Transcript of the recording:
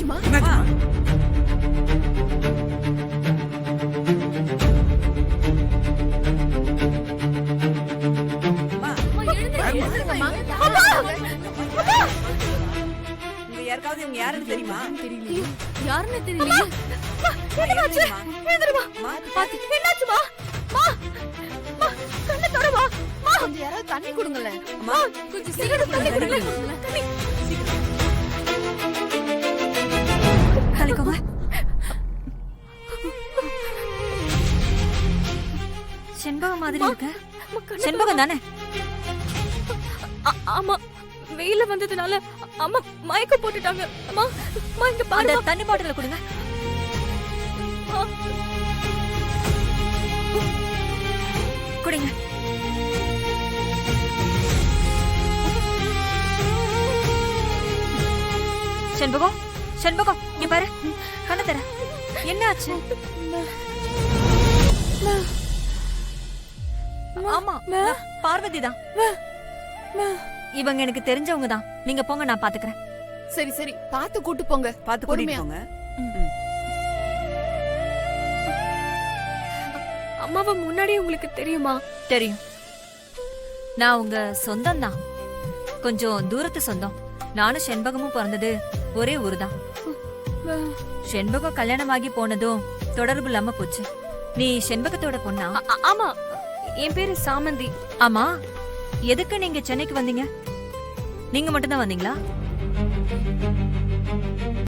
என்னாச்சுமா? யாருக்காவது இவங்க யாருன்னு தெரியுமா? தெரியல. யாருன்னு தெரியல. என்னாச்சு? எழுந்துருமா. பாத்து. என்னாச்சுமா? மா. மா, கண்ணு தொடவா. மா, கொஞ்சம் யாராவது தண்ணி கொடுங்களே. அம்மா, கொஞ்சம் சீக்கிரம் தண்ணி கொடுங்களே. தண்ணி. கலிக்கோங்க. செண்பகம் மாதிரி இருக்கு. செண்பகம் தானே? ஆமா. வெயில வந்ததுனால அம்மா மயக்க போட்டுட்டாங்க. அம்மா, அம்மா இங்க பாரு. தண்ணி பாட்டில கொடுங்க. குடிங்க. செண்பகம், செண்பகம் இங்க பாரு. கண்ண தர. என்ன ஆச்சு? ஆமா, பார்வதி தான். இவங்க எனக்கு தெரிஞ்சவங்க தான். நீங்க போங்க, நான் பாத்துக்கிறேன். சரி சரி, பாத்து கூட்டு போங்க. பாத்து கூட்டிட்டு போங்க. அம்மாவை முன்னாடி உங்களுக்கு தெரியுமா? தெரியும். நான் உங்க சொந்தம் தான். கொஞ்சம் தூரத்து சொந்தம். நானும் செண்பகமும் பிறந்தது ஒரே ஊரு தான். செண்பகம் கல்யாணமாகி போனதும் தொடர்பு இல்லாம போச்சு. நீ செண்பகத்தோட பொண்ணா? ஆமா, என் பேரு சாமந்தி. ஆமா, எதுக்கு நீங்க சென்னைக்கு வந்தீங்க? நீங்க மட்டும் தான் வந்தீங்களா?